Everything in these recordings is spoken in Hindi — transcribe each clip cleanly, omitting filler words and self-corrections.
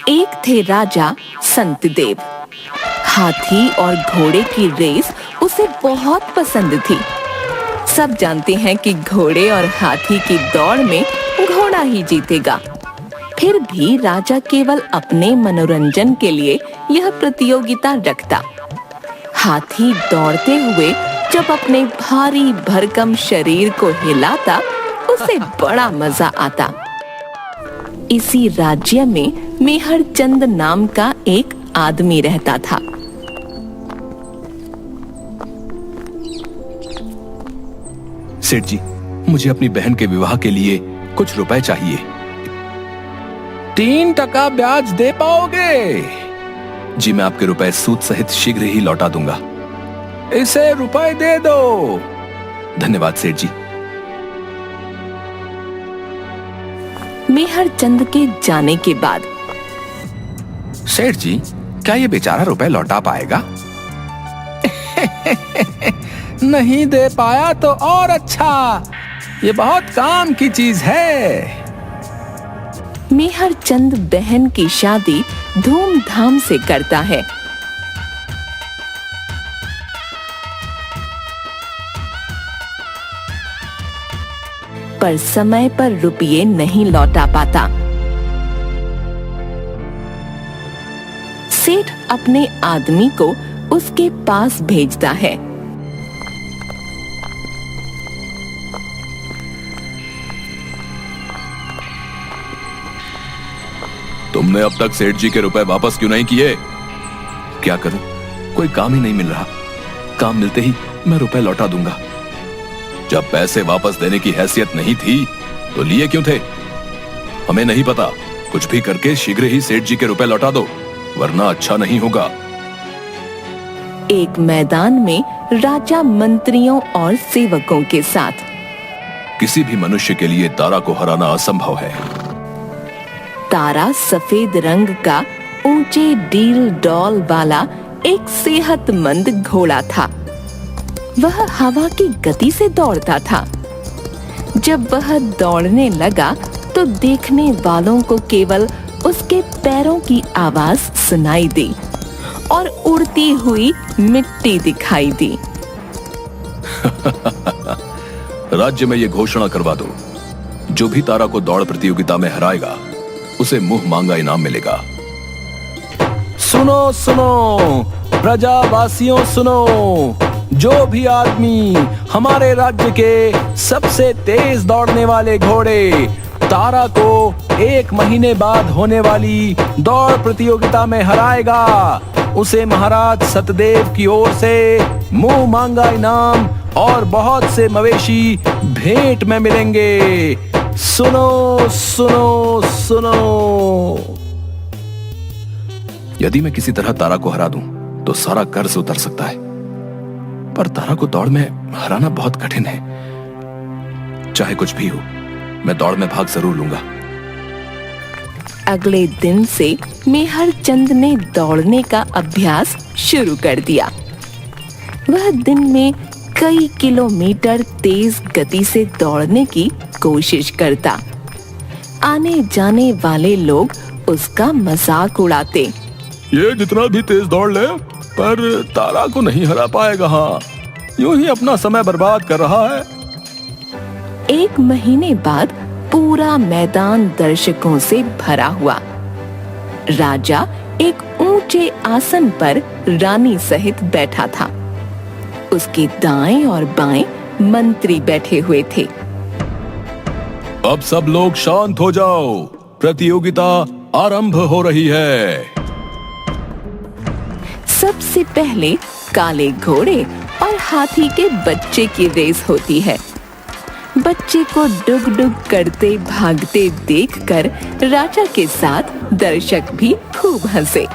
एक थे राजा संतदेव। हाथी और घोड़े की रेस उसे बहुत पसंद थी। सब जानते हैं कि घोड़े और हाथी की दौड़ में घोड़ा ही जीतेगा। फिर भी राजा केवल अपने मनोरंजन के लिए यह प्रतियोगिता रखता। हाथी दौड़ते हुए जब अपने भारी भरकम शरीर को हिलाता, उसे बड़ा मजा आता। इसी राज्य में मेहरचंद नाम का एक आदमी रहता था। सेठ जी, मुझे अपनी बहन के विवाह के लिए कुछ रुपए चाहिए। 3% ब्याज दे पाओगे? जी, मैं आपके रुपए सूद सहित शीघ्र ही लौटा दूंगा। इसे रुपए दे दो। धन्यवाद सेठ जी। मेहरचंद के जाने के बाद सेठ जी, क्या ये बेचारा रुपए लौटा पाएगा? नहीं दे पाया तो और अच्छा, ये बहुत काम की चीज है। मेहरचंद बहन की शादी धूमधाम से करता है। पर समय पर रुपये नहीं लौटा पाता। सेठ अपने आदमी को उसके पास भेजता है। तुमने अब तक सेठ जी के रुपए वापस क्यों नहीं किए? क्या करूं, कोई काम ही नहीं मिल रहा। काम मिलते ही मैं रुपए लौटा दूंगा। जब पैसे वापस देने की हैसियत नहीं थी तो लिए क्यों थे? हमें नहीं पता, कुछ भी करके शीघ्र ही सेठ जी के रुपए लौटा दो, वरना अच्छा नहीं होगा। एक मैदान में राजा मंत्रियों और सेवकों के साथ। किसी भी मनुष्य के लिए तारा को हराना असंभव है। तारा सफेद रंग का ऊंचे डील डॉल वाला एक सेहतमंद घोड़ा था। वह हवा की गति से दौड़ता था। जब वह दौड़ने लगा तो देखने वालों को केवल उसके पैरों की आवाज सुनाई दी और उड़ती हुई मिट्टी दिखाई दी। राज्य में ये घोषणा करवा दो, जो भी तारा को दौड़ प्रतियोगिता में हराएगा उसे मुंह मांगा इनाम मिलेगा। सुनो सुनो प्रजावासियों, सुनो, जो भी आदमी हमारे राज्य के सबसे तेज दौड़ने वाले घोड़े तारा को 1 महीने बाद होने वाली दौड़ प्रतियोगिता में हराएगा, उसे महाराज सतदेव की ओर से मुंह मांगा इनाम और बहुत से मवेशी भेंट में मिलेंगे। सुनो सुनो सुनो। यदि मैं किसी तरह तारा को हरा दूं तो सारा कर्ज उतर सकता है, पर तारा को दौड़ में हराना बहुत कठिन है। चाहे कुछ भी हो, मैं दौड़ में भाग जरूर लूंगा। अगले दिन से मेहरचंद ने दौड़ने का अभ्यास शुरू कर दिया। वह दिन में कई किलोमीटर तेज गति से दौड़ने की कोशिश करता। आने जाने वाले लोग उसका मजाक उड़ाते। ये जितना भी तेज दौड़ ले, पर तारा को नहीं हरा पाएगा। हाँ, यूं ही अपना समय बर्बाद कर रहा है। 1 महीने बाद पूरा मैदान दर्शकों से भरा हुआ। राजा एक ऊंचे आसन पर रानी सहित बैठा था। उसके दाएं और बाएं मंत्री बैठे हुए थे। अब सब लोग शांत हो जाओ, प्रतियोगिता आरंभ हो रही है। सबसे पहले काले घोड़े और हाथी के बच्चे की रेस होती है। बच्चे को डुग डुग करते भागते देखकर राजा के साथ दर्शक भी खूब हंसे।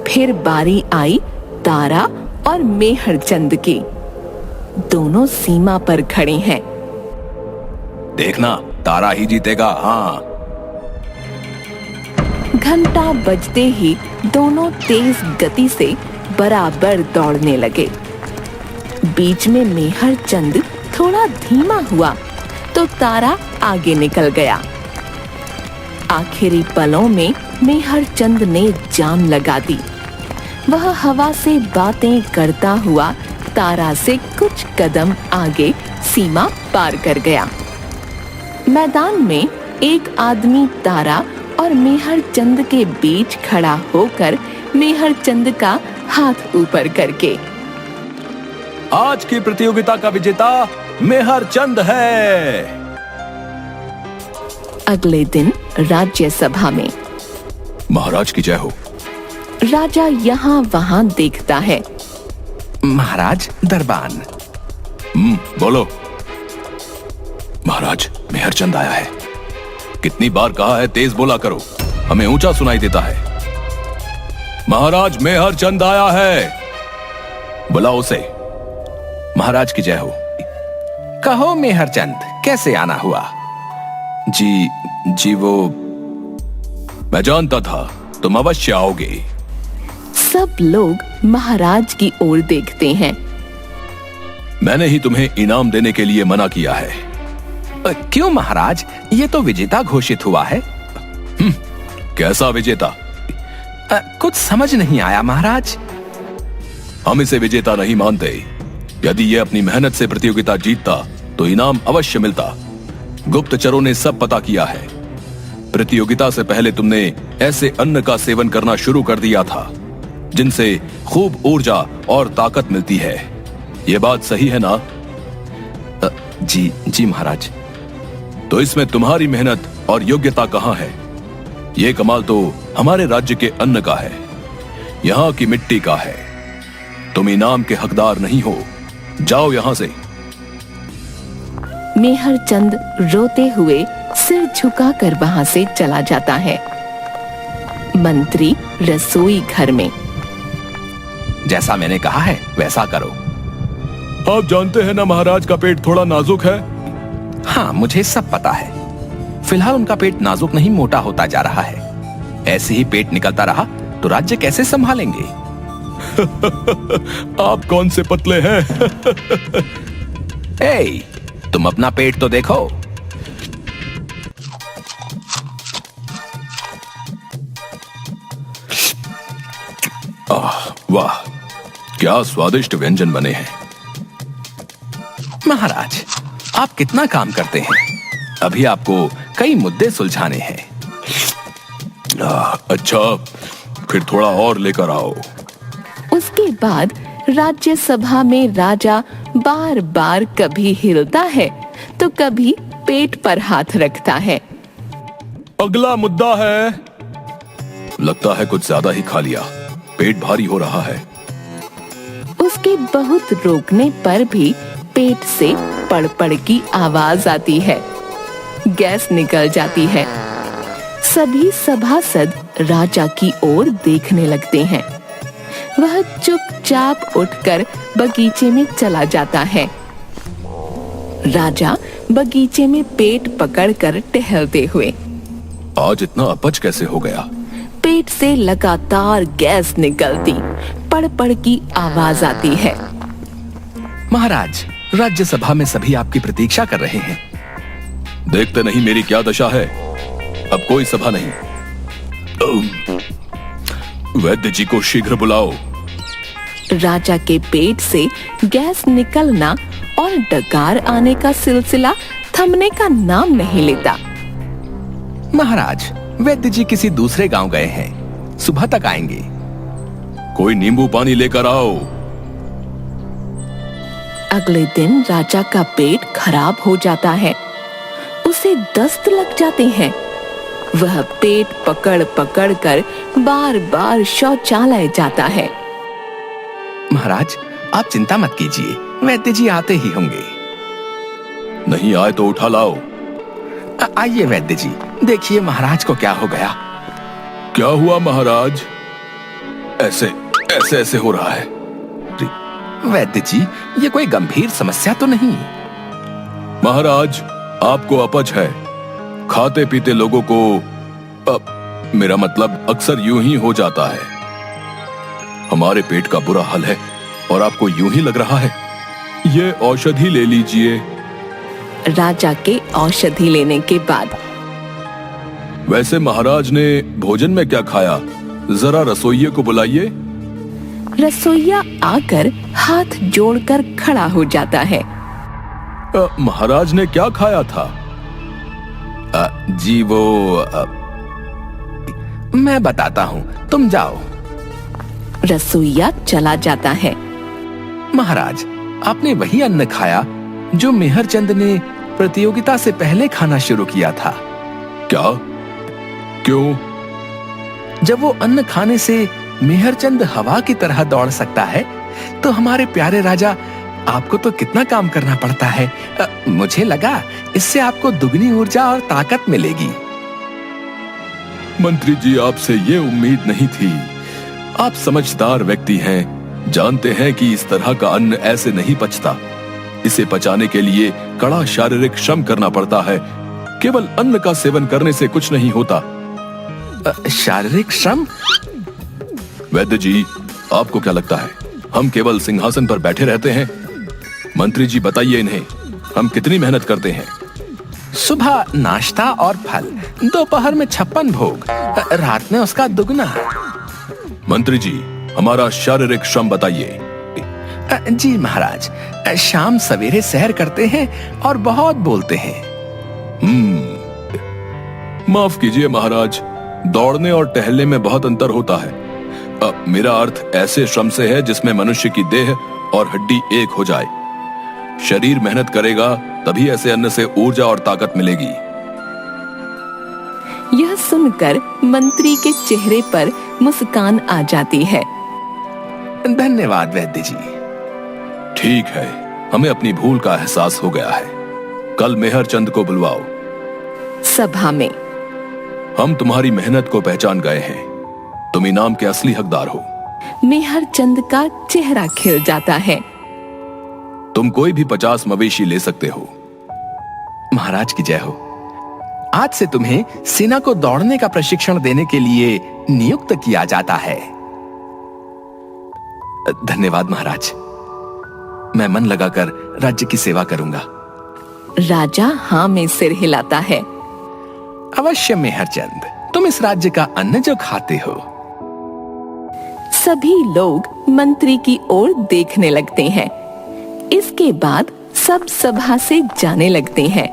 फिर बारी आई तारा और मेहरचंद की। दोनों सीमा पर खड़े हैं। देखना, तारा ही जीतेगा। हाँ। घंटा बजते ही दोनों तेज गति से बराबर दौड़ने लगे। बीच में मेहरचंद थोड़ा धीमा हुआ तो तारा आगे निकल गया। आखिरी पलों में मेहर चंद ने जान लगा दी। वह हवा से बातें करता हुआ तारा से कुछ कदम आगे सीमा पार कर गया। मैदान में एक आदमी तारा और मेहर चंद के बीच खड़ा होकर मेहर चंद का हाथ ऊपर करके, आज की प्रतियोगिता का विजेता मेहर चंद है। अगले दिन राज्यसभा में महाराज की जय हो। राजा यहाँ वहाँ देखता है। महाराज दरबान। बोलो। महाराज मेहर चंद आया है। कितनी बार कहा है तेज बोला करो, हमें ऊंचा सुनाई देता है। महाराज मेहर चंद आया है, बुलाओ उसे। महाराज की जय हो। कहो मेहर चंद, कैसे आना हुआ? जी वो मैं जानता था तुम अवश्य आओगे। सब लोग महाराज की ओर देखते हैं। मैंने ही तुम्हें इनाम देने के लिए मना किया है। क्यों महाराज, ये तो विजेता घोषित हुआ है। कैसा विजेता? कुछ समझ नहीं आया महाराज। हम इसे विजेता नहीं मानते। यदि ये अपनी मेहनत से प्रतियोगिता जीतता तो इनाम अवश्य मिलता। गुप्तचरों ने सब पता किया है। प्रतियोगिता से पहले तुमने ऐसे अन्न का सेवन करना शुरू कर दिया था जिनसे खूब ऊर्जा और ताकत मिलती है। ये बात सही है ना? जी महाराज। तो इसमें तुम्हारी मेहनत और योग्यता कहाँ है? ये कमाल तो हमारे राज्य के अन्न का है, यहाँ की मिट्टी का है। तुम इनाम के हकदार नहीं हो, जाओ यहाँ से। मेहर चंद रोते हुए सिर झुकाकर वहां से चला जाता है। मंत्री रसोई घर में। जैसा मैंने कहा है वैसा करो। आप जानते हैं ना महाराज का पेट थोड़ा नाजुक है। हाँ, मुझे सब पता है। फिलहाल उनका पेट नाजुक नहीं, मोटा होता जा रहा है। ऐसे ही पेट निकलता रहा तो राज्य कैसे संभालेंगे? आप कौन से पतले हैं? ए, तुम अपना पेट तो देखो। वाह, क्या स्वादिष्ट व्यंजन बने हैं। महाराज, आप कितना काम करते हैं। अभी आपको कई मुद्दे सुलझाने हैं। अच्छा, फिर थोड़ा और लेकर आओ। उसके बाद राज्यसभा में राजा बार बार कभी हिलता है तो कभी पेट पर हाथ रखता है। अगला मुद्दा है। लगता है कुछ ज्यादा ही खा लिया, पेट भारी हो रहा है। उसके बहुत रोकने पर भी पेट से पड़ की आवाज आती है। गैस निकल जाती है। सभी सभासद राजा की ओर देखने लगते हैं। वह चुपचाप उठकर बगीचे में चला जाता है। राजा बगीचे में पेट पकड़कर टहलते हुए। आज इतना अपच कैसे हो गया? पेट से लगातार गैस निकलती, पड़ की आवाज आती है। महाराज, राज्यसभा में सभी आपकी प्रतीक्षा कर रहे हैं। देखते नहीं मेरी क्या दशा है। अब कोई सभा नहीं। वैद्य जी को शीघ्र बुलाओ। राजा के पेट से गैस निकलना और डकार आने का सिलसिला थमने का नाम नहीं लेता। महाराज, वैद्य जी किसी दूसरे गांव गए हैं, सुबह तक आएंगे। कोई नींबू पानी लेकर आओ। अगले दिन राजा का पेट खराब हो जाता है। उसे दस्त लग जाते हैं। वह पेट पकड़ कर बार बार शौचालय जाता है। महाराज, आप चिंता मत कीजिए, वैद्य जी आते ही होंगे। नहीं आए तो उठा लाओ। आइए वैद्य जी, देखिए महाराज को क्या हो गया। क्या हुआ महाराज? ऐसे ऐसे ऐसे हो रहा है। वैद्य जी, ये कोई गंभीर समस्या तो नहीं? महाराज, आपको अपच है। खाते पीते लोगों को मेरा मतलब अक्सर यूं ही हो जाता है। हमारे पेट का बुरा हाल है और आपको यूं ही लग रहा है। ये औषधि ले लीजिए। राजा के औषधि लेने के बाद वैसे महाराज ने भोजन में क्या खाया? जरा रसोइये को बुलाइए। रसोइया आकर हाथ जोड़कर खड़ा हो जाता है। महाराज ने क्या खाया था? जी वो मैं बताता हूँ, तुम जाओ। रसोइया चला जाता है। महाराज, आपने वही अन्न खाया जो मेहरचंद ने प्रतियोगिता से पहले खाना शुरू किया था। क्या? क्यों? जब वो अन्न खाने से मेहरचंद हवा की तरह दौड़ सकता है, तो हमारे प्यारे राजा आपको तो कितना काम करना पड़ता है। मुझे लगा इससे आपको दुगनी ऊर्जा और ताकत मिलेगी। मंत्री जी, आपसे ये उम्मीद नहीं थी। आप समझदार व्यक्ति हैं, जानते हैं कि इस तरह का अन्न ऐसे नहीं पचता। इसे पचाने के लिए कड़ा शारीरिक श्रम करना पड़ता है। केवल अन्न का सेवन करने से कुछ नहीं होता। शारीरिक श्रम? वैद्य जी, आपको क्या लगता है हम केवल सिंहासन पर बैठे रहते हैं? मंत्री जी, बताइए इन्हें, हम कितनी मेहनत करते हैं। सुबह नाश्ता और फल, दोपहर में 56 भोग, रात में उसका दुगना। मंत्री जी, हमारा शारीरिक श्रम बताइए। जी महाराज, शाम सवेरे सैर करते हैं और बहुत बोलते हैं। माफ कीजिए महाराज, दौड़ने और टहलने में बहुत अंतर होता है। मेरा अर्थ ऐसे श्रम से है जिसमें मनुष्य की देह और हड्डी एक हो जाए। शरीर मेहनत करेगा तभी ऐसे अन्न से ऊर्जा और ताकत मिलेगी। यह सुनकर मंत्री के चेहरे पर मुस्कान आ जाती है। धन्यवाद वैद्य जी। ठीक है, हमें अपनी भूल का एहसास हो गया है। कल मेहरचंद को बुलवाओ। सभा में हम तुम्हारी मेहनत को पहचान गए हैं। तुम इनाम के असली हकदार हो। मेहरचंद का चेहरा खिल जाता है। तुम कोई भी 50 मवेशी ले सकते हो। महाराज की जय हो। आज से तुम्हें सेना को दौड़ने का प्रशिक्षण देने के लिए नियुक्त किया जाता है। धन्यवाद महाराज, मैं मन लगाकर राज्य की सेवा करूंगा। राजा हाँ में सिर हिलाता है। अवश्य मेहरचंद, तुम इस राज्य का अन्न जो खाते हो। सभी लोग मंत्री की ओर देखने लगते हैं। इसके बाद सब सभा से जाने लगते हैं।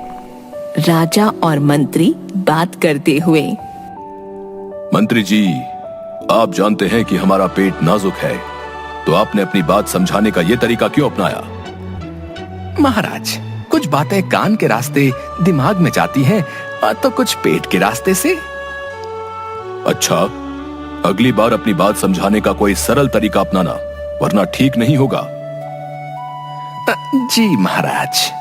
राजा और मंत्री बात करते हुए। मंत्री जी, आप जानते हैं कि हमारा पेट नाजुक है, तो आपने अपनी बात समझाने का यह तरीका क्यों अपनाया? महाराज, कुछ बातें कान के रास्ते दिमाग में जाती हैं और तो कुछ पेट के रास्ते से। अच्छा, अगली बार अपनी बात समझाने का कोई सरल तरीका अपनाना, वरना ठीक नहीं होगा। जी महाराज।